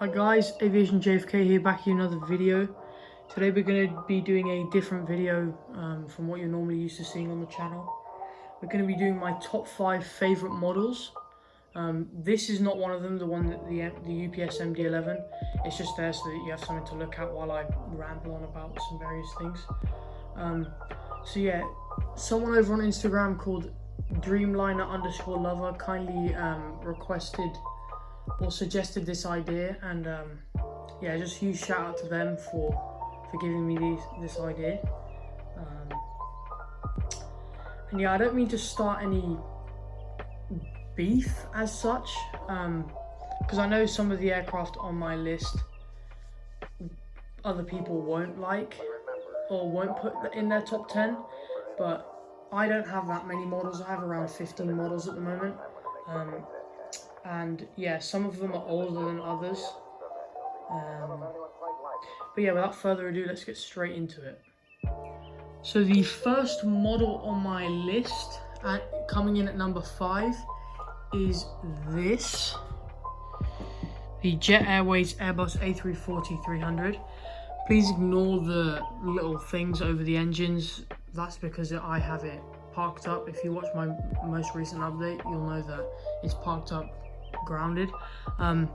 Hi guys, Aviation JFK here, back in another video. Today we're going to be doing a different video from what you're normally used to seeing on the channel. We're going to be doing my top 5 favourite models. This is not one of them, the one that the UPS MD-11. It's just there so that you have something to look at while I ramble on about some various things. So yeah, someone over on Instagram called Dreamliner_lover kindly requested or suggested this idea, and yeah, just huge shout out to them for giving me this idea. And yeah, I don't mean to start any beef as such, because I know some of the aircraft on my list other people won't like or won't put in their top 10, but I don't have that many models. I have around 15 models at the moment. And yeah, some of them are older than others. But yeah, without further ado, let's get straight into it. So the first model on my list, coming in at number 5, is this. The Jet Airways Airbus A340-300. Please ignore the little things over the engines. That's because I have it parked up. If you watch my most recent update, you'll know that it's parked up grounded. But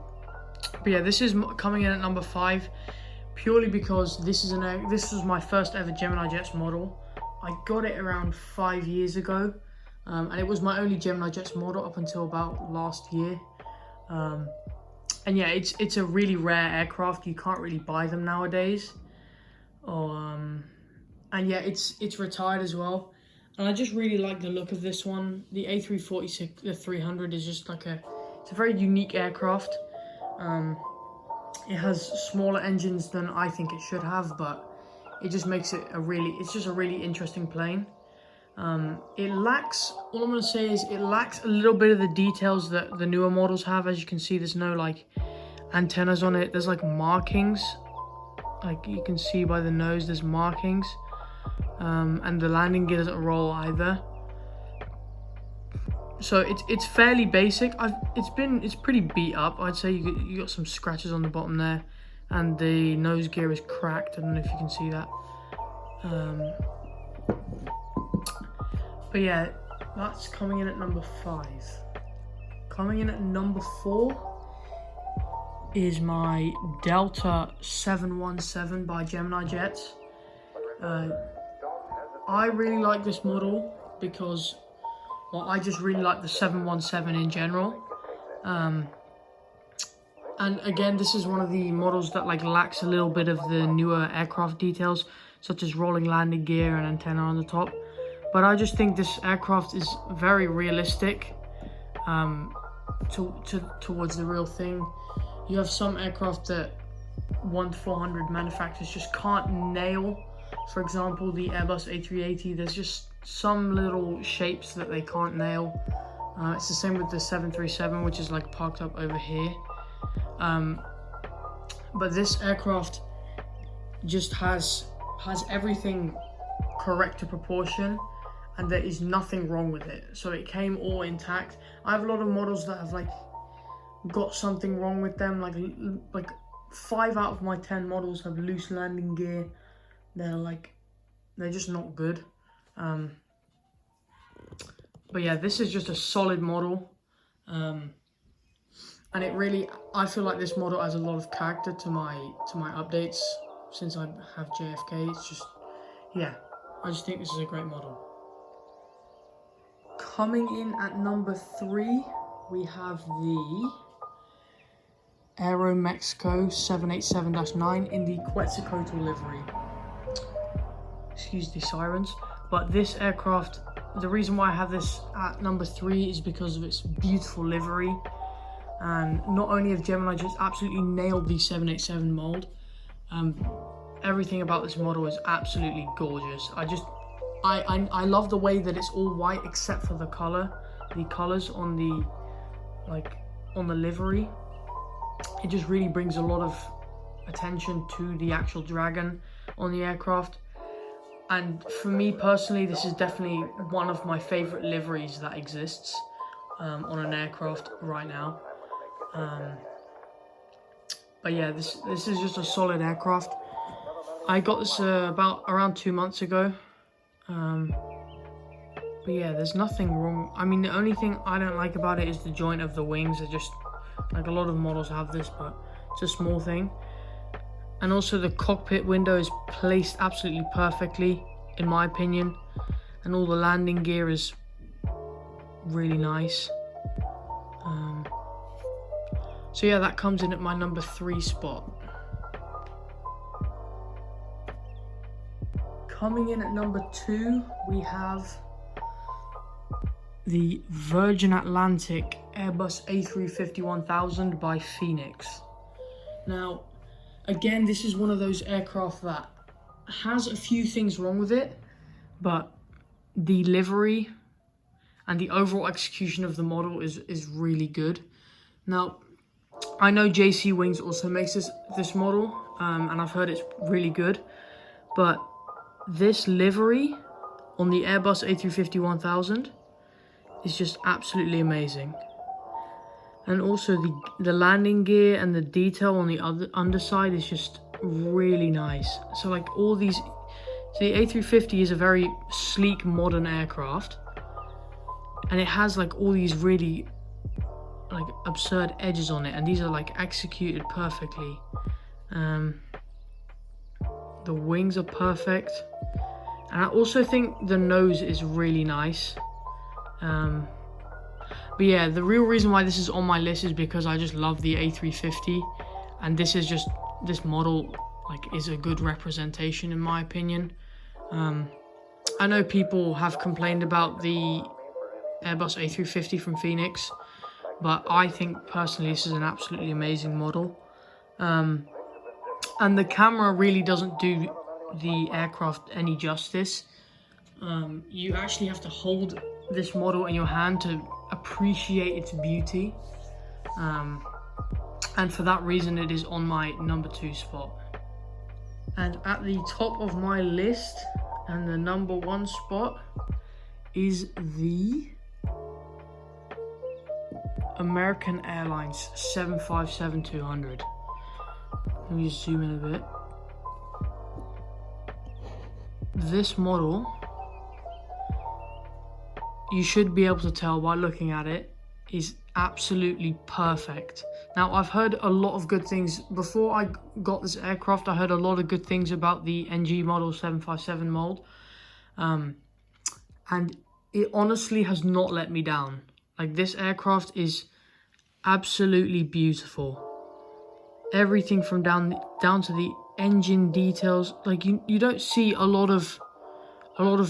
yeah, this is coming in at number 5 purely because this was my first ever geminijets model. I got it around 5 years ago, and it was my only geminijets model up until about last year. And yeah, it's a really rare aircraft. You can't really buy them nowadays. And yeah, it's retired as well. And I just really like the look of this one. The A340-300 is just like it's a very unique aircraft. It has smaller engines than I think it should have, but it just makes it it's just a really interesting plane. It lacks, all I'm gonna say is it lacks a little bit of the details that the newer models have. As you can see, there's no like antennas on it. There's like markings, like you can see by the nose, there's markings. And the landing gear doesn't roll either. So it's fairly basic. It's pretty beat up. I'd say you got some scratches on the bottom there, and the nose gear is cracked. I don't know if you can see that. But yeah, that's coming in at number 5. Coming in at number 4 is my Delta 717 by geminijets. I really like this model because, well, I just really like the 717 in general. And again, this is one of the models that like lacks a little bit of the newer aircraft details, such as rolling landing gear and antenna on the top. But I just think this aircraft is very realistic towards the real thing. You have some aircraft that 1-400 manufacturers just can't nail. For example, the Airbus A380, there's just some little shapes that they can't nail. It's the same with the 737, which is like parked up over here. But this aircraft just has everything correct to proportion, and there is nothing wrong with it. So it came all intact. I have a lot of models that have like got something wrong with them. Like 5 out of my 10 models have loose landing gear. They're just not good. But yeah, this is just a solid model. And it really, I feel like this model adds a lot of character to my updates since I have JFK. It's just, yeah, I just think this is a great model. Coming in at number 3, we have the Aero Mexico 787-9 in the Quetzalcoatl livery. Excuse the sirens. But this aircraft, the reason why I have this at number 3 is because of its beautiful livery. And not only have geminijets absolutely nailed the 787 mold, everything about this model is absolutely gorgeous. I love the way that it's all white except for the colors on the livery. It just really brings a lot of attention to the actual dragon on the aircraft. And for me personally, this is definitely one of my favorite liveries that exists on an aircraft right now. But yeah, this is just a solid aircraft. I got this around 2 months ago. But yeah, there's nothing wrong. I mean, the only thing I don't like about it is the joint of the wings. They're just, like, a lot of models have this, but it's a small thing. And also the cockpit window is placed absolutely perfectly, in my opinion. And all the landing gear is really nice. So yeah, that comes in at my number 3 spot. Coming in at number 2, we have the Virgin Atlantic Airbus A350-1000 by Phoenix. Now, again, this is one of those aircraft that has a few things wrong with it, but the livery and the overall execution of the model is really good. Now, I know JC Wings also makes this model, and I've heard it's really good, but this livery on the Airbus A350-1000 is just absolutely amazing. And also the landing gear and the detail on the underside is just really nice. So like all these, so the A350 is a very sleek modern aircraft, and it has like all these really like absurd edges on it, and these are like executed perfectly. The wings are perfect, and I also think the nose is really nice. But yeah, the real reason why this is on my list is because I just love the A350, and this model like is a good representation in my opinion. I know people have complained about the Airbus A350 from Phoenix, but I think personally this is an absolutely amazing model. And the camera really doesn't do the aircraft any justice. You actually have to hold this model in your hand to appreciate its beauty. And for that reason, it is on my number 2 spot. And at the top of my list, and the number 1 spot, is the American Airlines 757-200. Let me just zoom in a bit. This model, you should be able to tell by looking at it, is absolutely perfect. Now, I've heard a lot of good things. Before I got this aircraft, I heard a lot of good things about the NG model 757 mold. And it honestly has not let me down. Like, this aircraft is absolutely beautiful. Everything from down to the engine details. Like, you don't see a lot of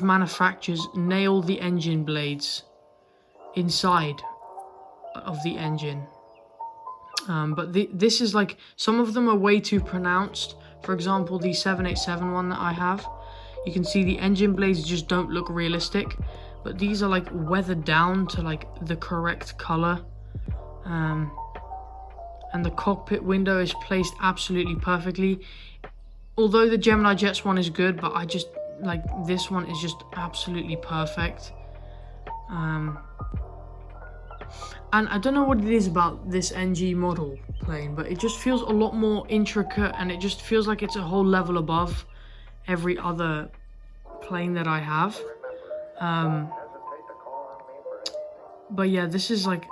manufacturers nail the engine blades inside of the engine. But this is like, some of them are way too pronounced. For example, the 787 one that I have, you can see the engine blades just don't look realistic, but these are like weathered down to like the correct color. And the cockpit window is placed absolutely perfectly. Although the geminijets one is good, but I just like this one is just absolutely perfect. And I don't know what it is about this NG model plane, but it just feels a lot more intricate, and it just feels like it's a whole level above every other plane that I have. But yeah, this is like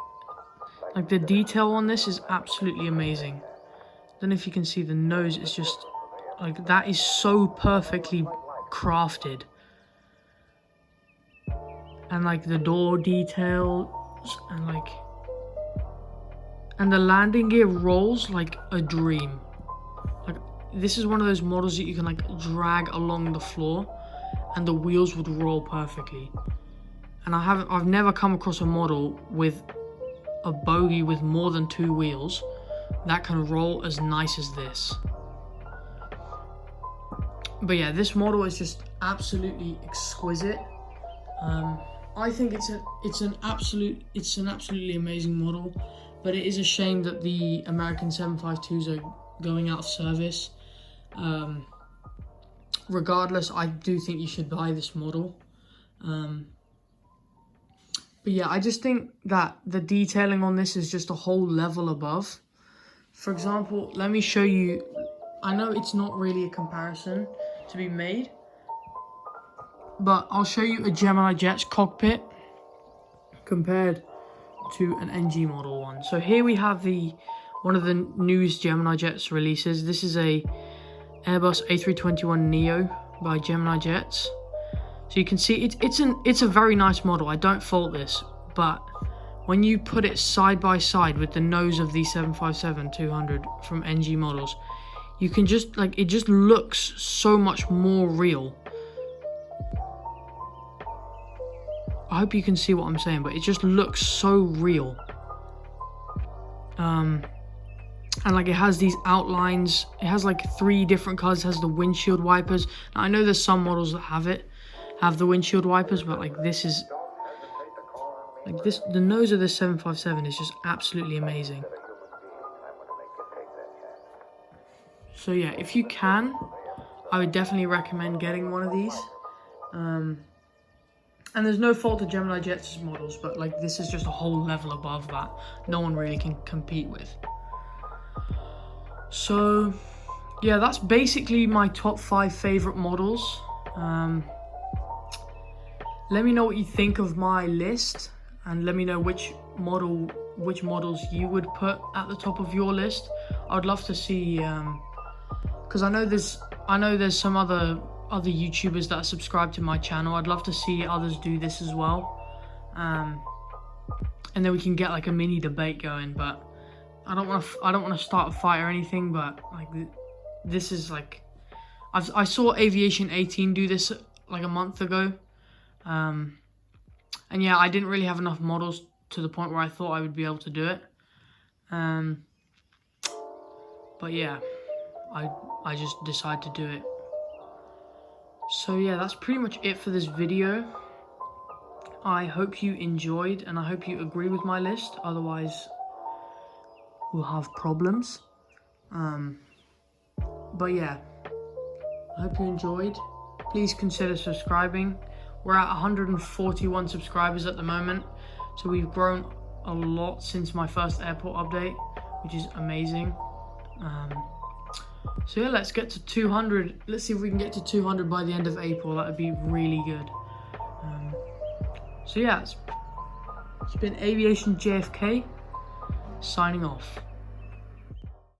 the detail on this is absolutely amazing. I don't know if you can see the nose is just like, that is so perfectly crafted. And like the door details, and the landing gear rolls like a dream. Like, this is one of those models that you can like drag along the floor and the wheels would roll perfectly. And I've never come across a model with a bogie with more than 2 wheels that can roll as nice as this. But yeah, this model is just absolutely exquisite. I think it's an absolutely amazing model, but it is a shame that the American 752s are going out of service. Regardless, I do think you should buy this model. But yeah, I just think that the detailing on this is just a whole level above For example, let me show you. I know it's not really a comparison to be made, but I'll show you a geminijets cockpit compared to an NG model one. So here we have one of the newest geminijets releases. This is a Airbus A321neo by geminijets. So you can see it's a very nice model. I don't fault this, but when you put it side by side with the nose of the 757-200 from NG models, you can just it just looks so much more real. I hope you can see what I'm saying, but it just looks so real. And like it has these outlines. It has like 3 different colors. It has the windshield wipers. Now, I know there's some models that have the windshield wipers, but like this is like this. The nose of the 757 is just absolutely amazing. So yeah, if you can, I would definitely recommend getting one of these. And there's no fault to geminijets' models, but like this is just a whole level above that. No one really can compete with. So yeah, that's basically my top 5 favorite models. Let me know what you think of my list, and let me know which models you would put at the top of your list. I'd love to see, because I know there's some other YouTubers that are subscribed to my channel. I'd love to see others do this as well, and then we can get like a mini debate going. But I don't want to start a fight or anything. But like this is like I saw Aviation 18 do this like a month ago, and yeah, I didn't really have enough models to the point where I thought I would be able to do it. But yeah, I just decided to do it. So yeah, that's pretty much it for this video. I hope you enjoyed, and I hope you agree with my list. Otherwise, we'll have problems. But yeah, I hope you enjoyed. Please consider subscribing. We're at 141 subscribers at the moment, so we've grown a lot since my first airport update, which is amazing. So yeah, let's get to 200. Let's see if we can get to 200 by the end of April. That would be really good. So yeah, it's been Aviation JFK signing off.